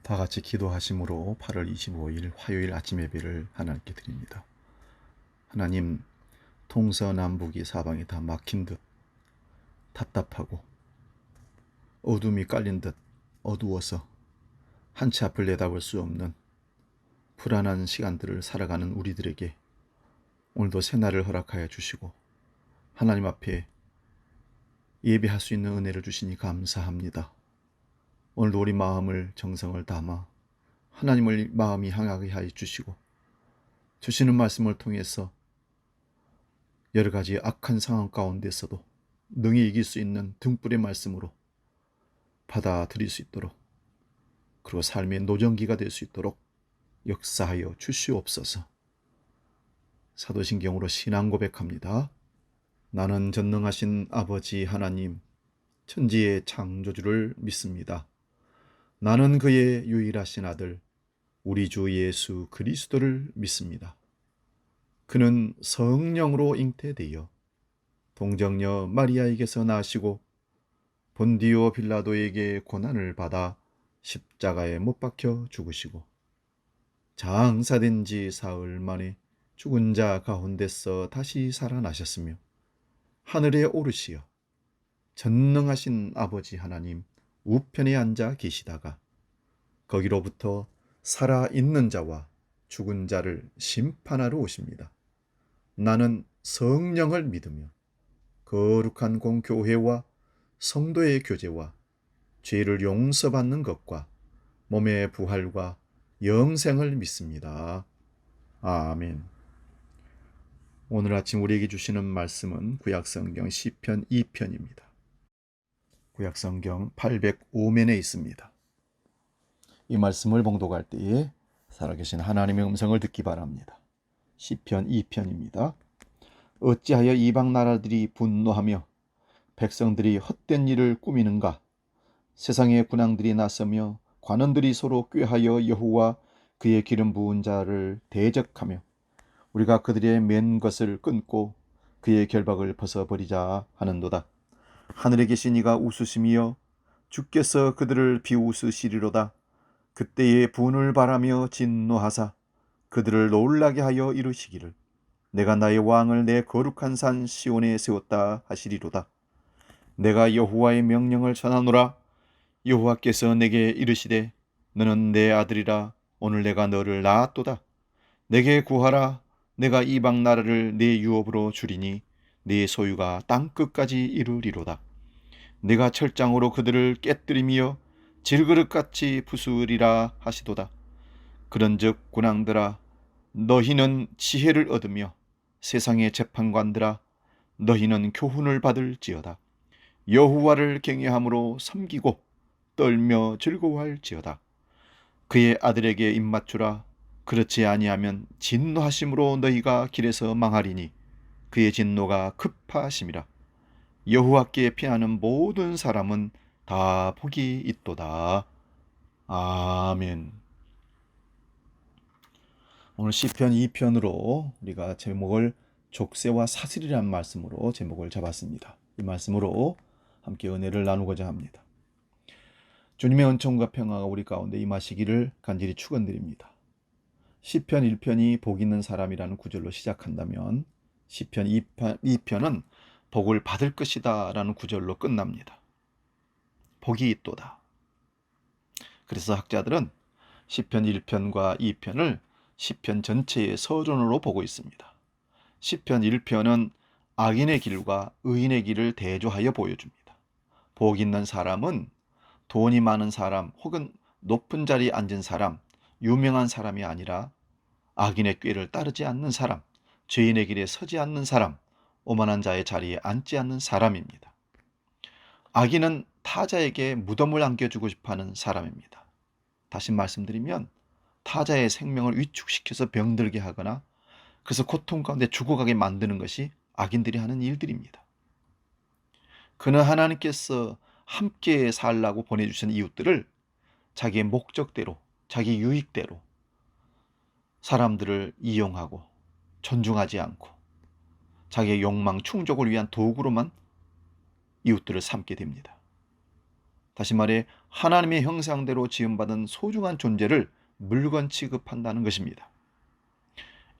다 같이 기도하심으로 8월 25일 화요일 아침 예배를 하나님께 드립니다. 하나님, 동서남북이 사방이 다 막힌 듯 답답하고 어둠이 깔린 듯 어두워서 한치 앞을 내다볼 수 없는 불안한 시간들을 살아가는 우리들에게 오늘도 새날을 허락하여 주시고 하나님 앞에 예배할 수 있는 은혜를 주시니 감사합니다. 오늘도 우리 마음을 정성을 담아 하나님을 마음이 향하게 하여 주시고 주시는 말씀을 통해서 여러 가지 악한 상황 가운데서도 능히 이길 수 있는 등불의 말씀으로 받아들일 수 있도록, 그리고 삶의 노정기가 될 수 있도록 역사하여 주시옵소서. 사도신경으로 신앙 고백합니다. 나는 전능하신 아버지 하나님, 천지의 창조주를 믿습니다. 나는 그의 유일하신 아들 우리 주 예수 그리스도를 믿습니다. 그는 성령으로 잉태되어 동정녀 마리아에게서 나시고 본디오 빌라도에게 고난을 받아 십자가에 못 박혀 죽으시고 장사된 지 사흘 만에 죽은 자 가운데서 다시 살아나셨으며 하늘에 오르시어 전능하신 아버지 하나님 우편에 앉아 계시다가 거기로부터 살아있는 자와 죽은 자를 심판하러 오십니다. 나는 성령을 믿으며 거룩한 공교회와 성도의 교제와 죄를 용서받는 것과 몸의 부활과 영생을 믿습니다. 아멘. 오늘 아침 우리에게 주시는 말씀은 구약성경 시편 2편입니다. 구약성경 805면에 있습니다. 이 말씀을 봉독할 때에 살아계신 하나님의 음성을 듣기 바랍니다. 시편 2편입니다. 어찌하여 이방 나라들이 분노하며 백성들이 헛된 일을 꾸미는가? 세상의 군왕들이 나서며 관원들이 서로 꾀하여 여호와 그의 기름 부은 자를 대적하며 우리가 그들의 맨 것을 끊고 그의 결박을 벗어버리자 하는도다. 하늘에 계신 이가 웃으시며 주께서 그들을 비웃으시리로다. 그때에 분을 바라며 진노하사 그들을 놀라게 하여 이르시기를 내가 나의 왕을 내 거룩한 산 시온에 세웠다 하시리로다. 내가 여호와의 명령을 전하노라. 여호와께서 내게 이르시되 너는 내 아들이라. 오늘 내가 너를 낳았도다. 내게 구하라. 내가 이방 나라를 내 유업으로 주리니 네 소유가 땅 끝까지 이르리로다. 내가 철장으로 그들을 깨뜨리며 질그릇같이 부수리라 하시도다. 그런즉 군왕들아 너희는 지혜를 얻으며 세상의 재판관들아 너희는 교훈을 받을지어다. 여호와를 경외함으로 섬기고 떨며 즐거워할지어다. 그의 아들에게 입맞추라. 그렇지 아니하면 진노하심으로 너희가 길에서 망하리니 그의 진노가 급하심이라. 여호와께 피하는 모든 사람은 다 복이 있도다. 아멘. 오늘 시편 2편으로 우리가 제목을 족쇄와 사슬이라는 말씀으로 제목을 잡았습니다. 이 말씀으로 함께 은혜를 나누고자 합니다. 주님의 은총과 평화가 우리 가운데 임하시기를 간절히 축원드립니다. 시편 1편이 복 있는 사람이라는 구절로 시작한다면 시편 2편은 복을 받을 것이다 라는 구절로 끝납니다. 복이 있도다. 그래서 학자들은 시편 1편과 2편을 시편 전체의 서론으로 보고 있습니다. 시편 1편은 악인의 길과 의인의 길을 대조하여 보여줍니다. 복 있는 사람은 돈이 많은 사람 혹은 높은 자리에 앉은 사람, 유명한 사람이 아니라 악인의 꾀를 따르지 않는 사람, 죄인의 길에 서지 않는 사람, 오만한 자의 자리에 앉지 않는 사람입니다. 악인은 타자에게 무덤을 안겨주고 싶어하는 사람입니다. 다시 말씀드리면 타자의 생명을 위축시켜서 병들게 하거나 그래서 고통 가운데 죽어가게 만드는 것이 악인들이 하는 일들입니다. 그는 하나님께서 함께 살라고 보내주신 이웃들을 자기의 목적대로, 자기 유익대로 사람들을 이용하고 존중하지 않고 자기의 욕망 충족을 위한 도구로만 이웃들을 삼게 됩니다. 다시 말해 하나님의 형상대로 지음받은 소중한 존재를 물건 취급한다는 것입니다.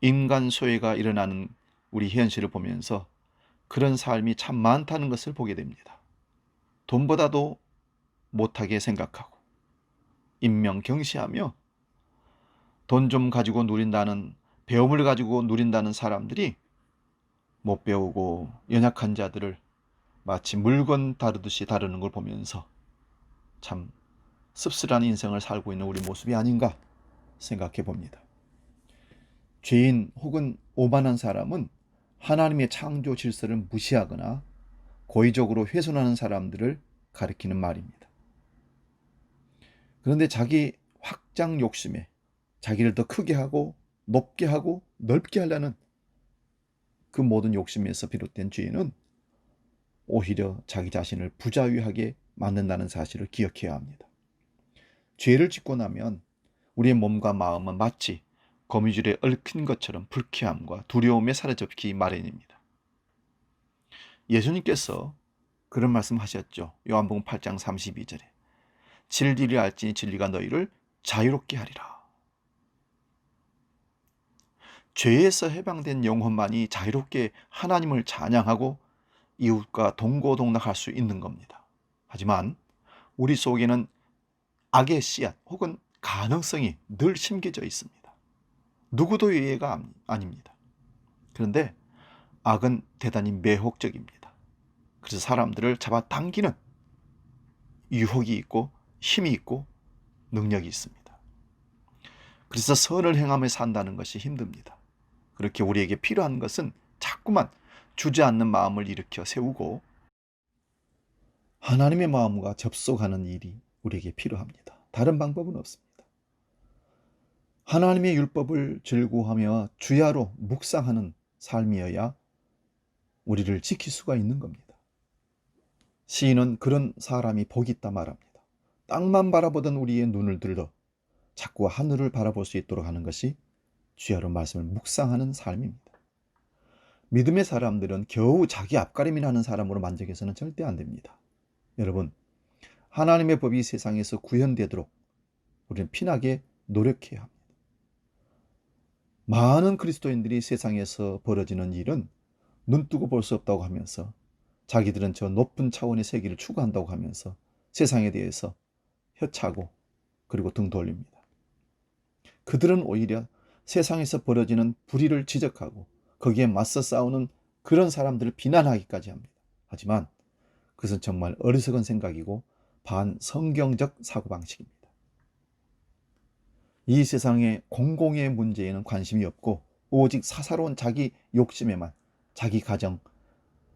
인간 소외가 일어나는 우리 현실을 보면서 그런 삶이 참 많다는 것을 보게 됩니다. 돈보다도 못하게 생각하고 인명 경시하며 돈 좀 가지고 누린다는, 배움을 가지고 누린다는 사람들이 못 배우고 연약한 자들을 마치 물건 다루듯이 다루는 걸 보면서 참 씁쓸한 인생을 살고 있는 우리 모습이 아닌가 생각해 봅니다. 죄인 혹은 오만한 사람은 하나님의 창조 질서를 무시하거나 고의적으로 훼손하는 사람들을 가리키는 말입니다. 그런데 자기 확장 욕심에 자기를 더 크게 하고 높게 하고 넓게 하려는 그 모든 욕심에서 비롯된 죄는 오히려 자기 자신을 부자유하게 만든다는 사실을 기억해야 합니다. 죄를 짓고 나면 우리의 몸과 마음은 마치 거미줄에 얽힌 것처럼 불쾌함과 두려움에 사로잡기 마련입니다. 예수님께서 그런 말씀 하셨죠. 요한복음 8장 32절에 진리를 알지니 진리가 너희를 자유롭게 하리라. 죄에서 해방된 영혼만이 자유롭게 하나님을 찬양하고 이웃과 동고동락할 수 있는 겁니다. 하지만 우리 속에는 악의 씨앗 혹은 가능성이 늘 심겨져 있습니다. 누구도 예외가 아닙니다. 그런데 악은 대단히 매혹적입니다. 그래서 사람들을 잡아당기는 유혹이 있고 힘이 있고 능력이 있습니다. 그래서 선을 행하며 산다는 것이 힘듭니다. 그렇게 우리에게 필요한 것은 자꾸만 주저앉는 마음을 일으켜 세우고 하나님의 마음과 접속하는 일이 우리에게 필요합니다. 다른 방법은 없습니다. 하나님의 율법을 즐거워하며 주야로 묵상하는 삶이어야 우리를 지킬 수가 있는 겁니다. 시인은 그런 사람이 복이 있다 말합니다. 땅만 바라보던 우리의 눈을 들어 자꾸 하늘을 바라볼 수 있도록 하는 것이 주야로 말씀을 묵상하는 삶입니다. 믿음의 사람들은 겨우 자기 앞가림이나 하는 사람으로 만족해서는 절대 안 됩니다. 여러분, 하나님의 법이 세상에서 구현되도록 우리는 피나게 노력해야 합니다. 많은 그리스도인들이 세상에서 벌어지는 일은 눈뜨고 볼 수 없다고 하면서 자기들은 저 높은 차원의 세계를 추구한다고 하면서 세상에 대해서 혀차고 그리고 등 돌립니다. 그들은 오히려 세상에서 벌어지는 불의를 지적하고 거기에 맞서 싸우는 그런 사람들을 비난하기까지 합니다. 하지만 그것은 정말 어리석은 생각이고 반성경적 사고방식입니다. 이 세상의 공공의 문제에는 관심이 없고 오직 사사로운 자기 욕심에만, 자기 가정,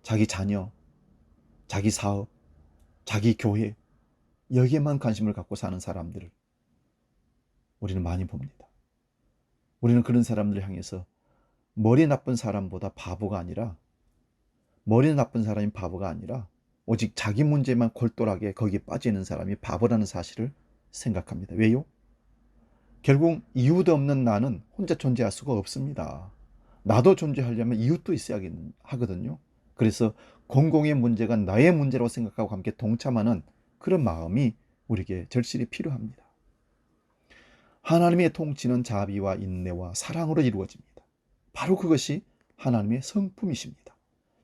자기 자녀, 자기 사업, 자기 교회, 여기에만 관심을 갖고 사는 사람들을 우리는 많이 봅니다. 우리는 그런 사람들을 향해서 머리 나쁜 사람보다 바보가 아니라, 머리 나쁜 사람이 바보가 아니라 오직 자기 문제만 골똘하게 거기에 빠지는 사람이 바보라는 사실을 생각합니다. 왜요? 결국 이유도 없는 나는 혼자 존재할 수가 없습니다. 나도 존재하려면 이웃도 있어야 하거든요. 그래서 공공의 문제가 나의 문제라고 생각하고 함께 동참하는 그런 마음이 우리에게 절실히 필요합니다. 하나님의 통치는 자비와 인내와 사랑으로 이루어집니다. 바로 그것이 하나님의 성품이십니다.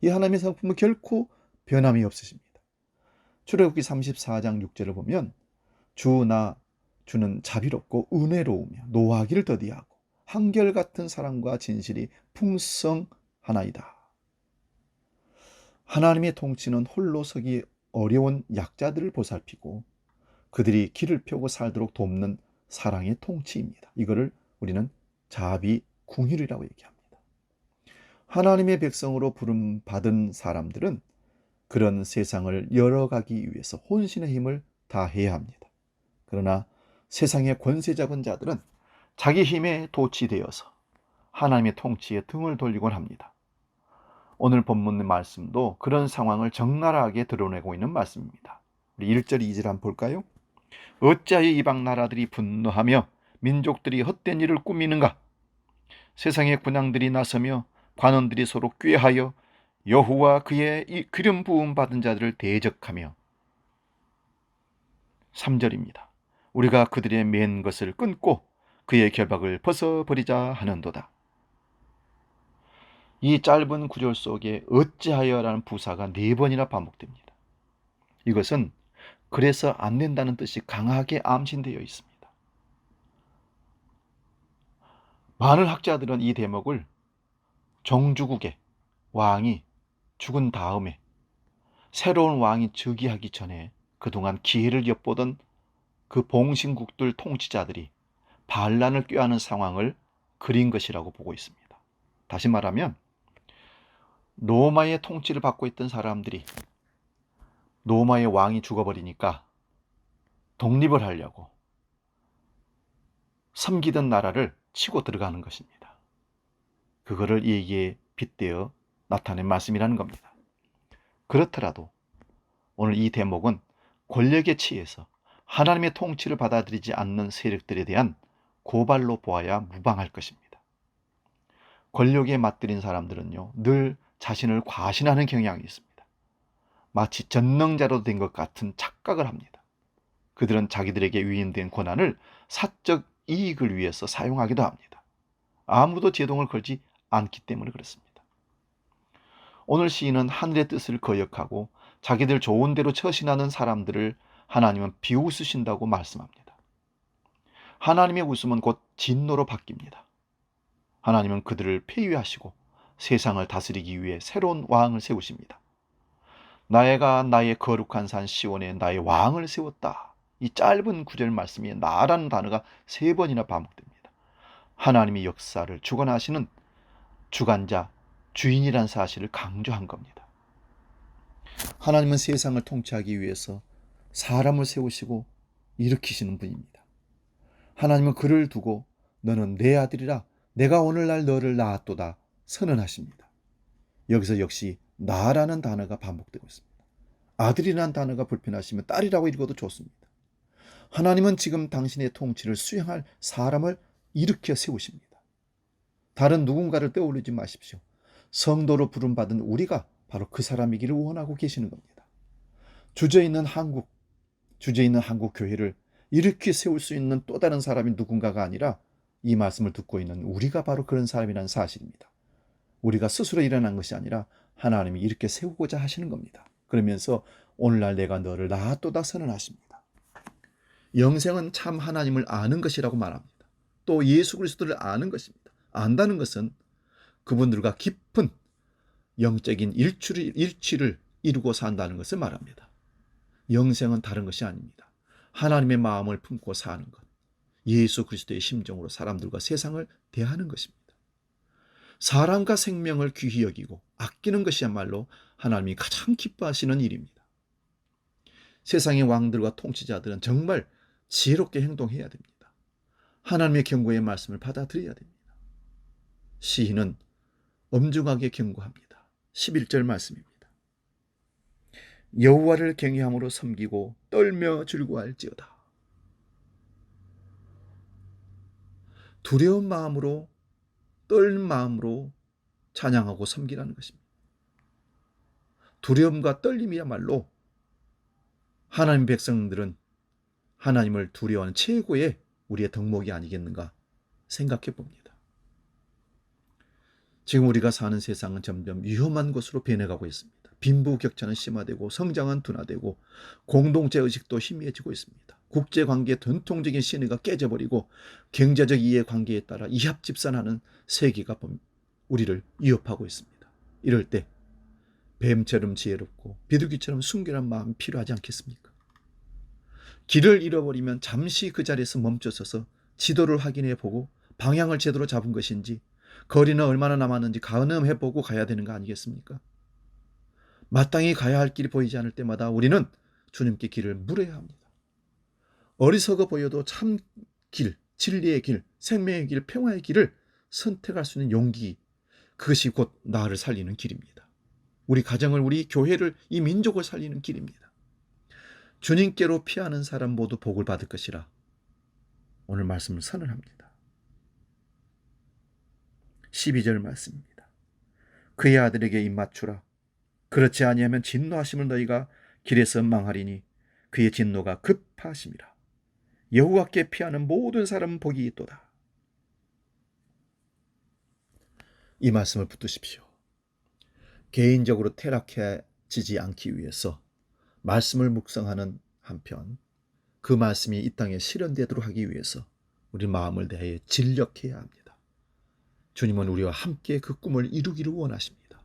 이 하나님의 성품은 결코 변함이 없으십니다. 출애굽기 34장 6절을 보면 주는 자비롭고 은혜로우며 노하기를 더디하고 한결같은 사랑과 진실이 풍성하나이다. 하나님의 통치는 홀로 서기 어려운 약자들을 보살피고 그들이 길을 펴고 살도록 돕는 사랑의 통치입니다. 이거를 우리는 자비 궁휼이라고 얘기합니다. 하나님의 백성으로 부름받은 사람들은 그런 세상을 열어가기 위해서 혼신의 힘을 다해야 합니다. 그러나 세상의 권세 잡은 자들은 자기 힘에 도취되어서 하나님의 통치에 등을 돌리곤 합니다. 오늘 본문의 말씀도 그런 상황을 적나라하게 드러내고 있는 말씀입니다. 우리 1절 2절 한번 볼까요? 어찌하여 이방 나라들이 분노하며 민족들이 헛된 일을 꾸미는가? 세상의 군왕들이 나서며 관원들이 서로 꾀하여 여호와 그의 기름 부음 받은 자들을 대적하며 3절입니다. 우리가 그들의 맨 것을 끊고 그의 결박을 벗어버리자 하는도다. 이 짧은 구절 속에 어찌하여라는 부사가 4번이나 반복됩니다. 이것은 그래서 안 된다는 뜻이 강하게 암신되어 있습니다. 많은 학자들은 이 대목을 종주국의 왕이 죽은 다음에 새로운 왕이 즉위하기 전에 그동안 기회를 엿보던 그 봉신국들 통치자들이 반란을 꾀하는 상황을 그린 것이라고 보고 있습니다. 다시 말하면 로마의 통치를 받고 있던 사람들이 로마의 왕이 죽어버리니까 독립을 하려고 섬기던 나라를 치고 들어가는 것입니다. 그거를 얘기에 빗대어 나타낸 말씀이라는 겁니다. 그렇더라도 오늘 이 대목은 권력에 취해서 하나님의 통치를 받아들이지 않는 세력들에 대한 고발로 보아야 무방할 것입니다. 권력에 맞들인 사람들은요, 늘 자신을 과신하는 경향이 있습니다. 마치 전능자로 된 것 같은 착각을 합니다. 그들은 자기들에게 위임된 권한을 사적 이익을 위해서 사용하기도 합니다. 아무도 제동을 걸지 않기 때문에 그렇습니다. 오늘 시인은 하늘의 뜻을 거역하고 자기들 좋은 대로 처신하는 사람들을 하나님은 비웃으신다고 말씀합니다. 하나님의 웃음은 곧 진노로 바뀝니다. 하나님은 그들을 폐위하시고 세상을 다스리기 위해 새로운 왕을 세우십니다. 나가 나의 거룩한 산 시온에 나의 왕을 세웠다. 이 짧은 구절 말씀에 나라는 단어가 3번이나 반복됩니다. 하나님의 역사를 주관하시는 주관자, 주인이란 사실을 강조한 겁니다. 하나님은 세상을 통치하기 위해서 사람을 세우시고 일으키시는 분입니다. 하나님은 그를 두고 너는 내 아들이라 내가 오늘날 너를 낳았도다 선언하십니다. 여기서 역시 나라는 단어가 반복되고 있습니다. 아들이라는 단어가 불편하시면 딸이라고 읽어도 좋습니다. 하나님은 지금 당신의 통치를 수행할 사람을 일으켜 세우십니다. 다른 누군가를 떠올리지 마십시오. 성도로 부름받은 우리가 바로 그 사람이기를 원하고 계시는 겁니다. 주저있는 한국 교회를 일으켜 세울 수 있는 또 다른 사람이 누군가가 아니라 이 말씀을 듣고 있는 우리가 바로 그런 사람이라는 사실입니다. 우리가 스스로 일어난 것이 아니라 하나님이 이렇게 세우고자 하시는 겁니다. 그러면서 오늘날 내가 너를 낳았도다 선언하십니다. 영생은 참 하나님을 아는 것이라고 말합니다. 또 예수 그리스도를 아는 것입니다. 안다는 것은 그분들과 깊은 영적인 일치를 이루고 산다는 것을 말합니다. 영생은 다른 것이 아닙니다. 하나님의 마음을 품고 사는 것, 예수 그리스도의 심정으로 사람들과 세상을 대하는 것입니다. 사람과 생명을 귀히 여기고 아끼는 것이야말로 하나님이 가장 기뻐하시는 일입니다. 세상의 왕들과 통치자들은 정말 지혜롭게 행동해야 됩니다. 하나님의 경고의 말씀을 받아들여야 됩니다. 시인은 엄중하게 경고합니다. 11절 말씀입니다. 여호와를 경외함으로 섬기고 떨며 즐거워할지어다. 두려운 마음으로 떨는 마음으로 찬양하고 섬기라는 것입니다. 두려움과 떨림이야말로 하나님 백성들은 하나님을 두려워하는 최고의 우리의 덕목이 아니겠는가 생각해 봅니다. 지금 우리가 사는 세상은 점점 위험한 곳으로 변해가고 있습니다. 빈부격차는 심화되고 성장은 둔화되고 공동체 의식도 희미해지고 있습니다. 국제관계의 전통적인 신의가 깨져버리고 경제적 이해관계에 따라 이합집산하는 세계가 우리를 위협하고 있습니다. 이럴 때 뱀처럼 지혜롭고 비둘기처럼 순결한 마음이 필요하지 않겠습니까? 길을 잃어버리면 잠시 그 자리에서 멈춰서서 지도를 확인해 보고 방향을 제대로 잡은 것인지 거리는 얼마나 남았는지 가늠해 보고 가야 되는 거 아니겠습니까? 마땅히 가야 할 길이 보이지 않을 때마다 우리는 주님께 길을 물어야 합니다. 어리석어 보여도 참 길, 진리의 길, 생명의 길, 평화의 길을 선택할 수 있는 용기, 그것이 곧 나를 살리는 길입니다. 우리 가정을, 우리 교회를, 이 민족을 살리는 길입니다. 주님께로 피하는 사람 모두 복을 받을 것이라 오늘 말씀을 선언합니다. 12절 말씀입니다. 그의 아들에게 입맞추라. 그렇지 아니하면 진노하심을 너희가 길에서 망하리니 그의 진노가 급하심이라. 여호와께 피하는 모든 사람은 복이 있도다. 이 말씀을 붙드십시오. 개인적으로 타락해지지 않기 위해서 말씀을 묵상하는 한편 그 말씀이 이 땅에 실현되도록 하기 위해서 우리 마음을 다해 진력해야 합니다. 주님은 우리와 함께 그 꿈을 이루기를 원하십니다.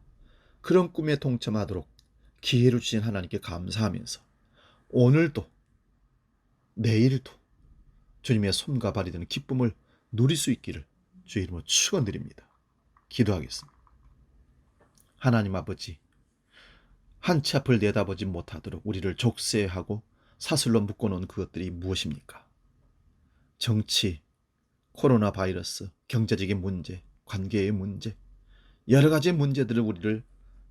그런 꿈에 동참하도록 기회를 주신 하나님께 감사하면서 오늘도 내일도 주님의 손과 발이 되는 기쁨을 누릴 수 있기를 주의 이름으로 축원드립니다. 기도하겠습니다. 하나님 아버지, 한 치 앞을 내다보지 못하도록 우리를 족쇄하고 사슬로 묶어놓은 그것들이 무엇입니까? 정치, 코로나 바이러스, 경제적인 문제, 관계의 문제, 여러 가지 문제들을 우리를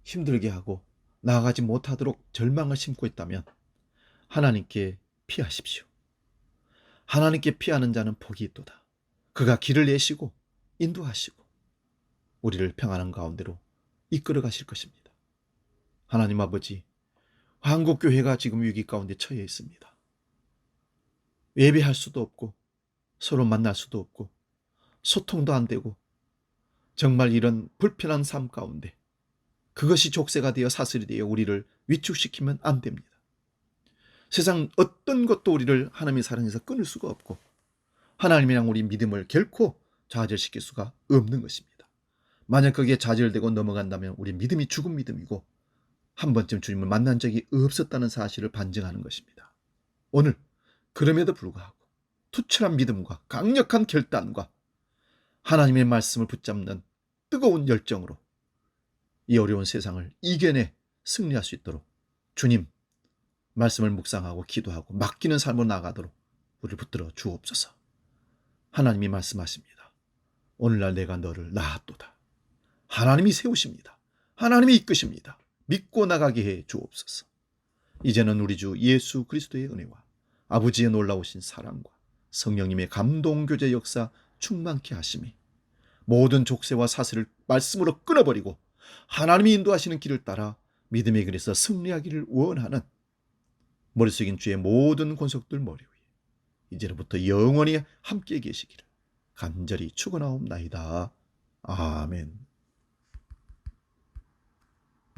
힘들게 하고 나아가지 못하도록 절망을 심고 있다면 하나님께 피하십시오. 하나님께 피하는 자는 복이 있도다. 그가 길을 내시고 인도하시고 우리를 평안한 가운데로 이끌어 가실 것입니다. 하나님 아버지, 한국교회가 지금 위기 가운데 처해 있습니다. 예배할 수도 없고 서로 만날 수도 없고 소통도 안 되고 정말 이런 불편한 삶 가운데 그것이 족쇄가 되어 사슬이 되어 우리를 위축시키면 안 됩니다. 세상 어떤 것도 우리를 하나님의 사랑에서 끊을 수가 없고 하나님이랑 우리 믿음을 결코 좌절시킬 수가 없는 것입니다. 만약 그게 좌절되고 넘어간다면 우리 믿음이 죽은 믿음이고 한 번쯤 주님을 만난 적이 없었다는 사실을 반증하는 것입니다. 오늘 그럼에도 불구하고 투철한 믿음과 강력한 결단과 하나님의 말씀을 붙잡는 뜨거운 열정으로 이 어려운 세상을 이겨내 승리할 수 있도록 주님 말씀을 묵상하고 기도하고 맡기는 삶으로 나아가도록 우리를 붙들어 주옵소서. 하나님이 말씀하십니다. 오늘날 내가 너를 낳았도다. 하나님이 세우십니다. 하나님이 이끄십니다. 믿고 나가게 해 주옵소서. 이제는 우리 주 예수 그리스도의 은혜와 아버지의 놀라우신 사랑과 성령님의 감동교제 역사 충만케 하심이 모든 족쇄와 사슬을 말씀으로 끊어버리고 하나님이 인도하시는 길을 따라 믿음의 길에서 승리하기를 원하는 머릿속인 주의 모든 권속들 머리 위에 이제로부터 영원히 함께 계시기를 간절히 축원하옵나이다. 아멘.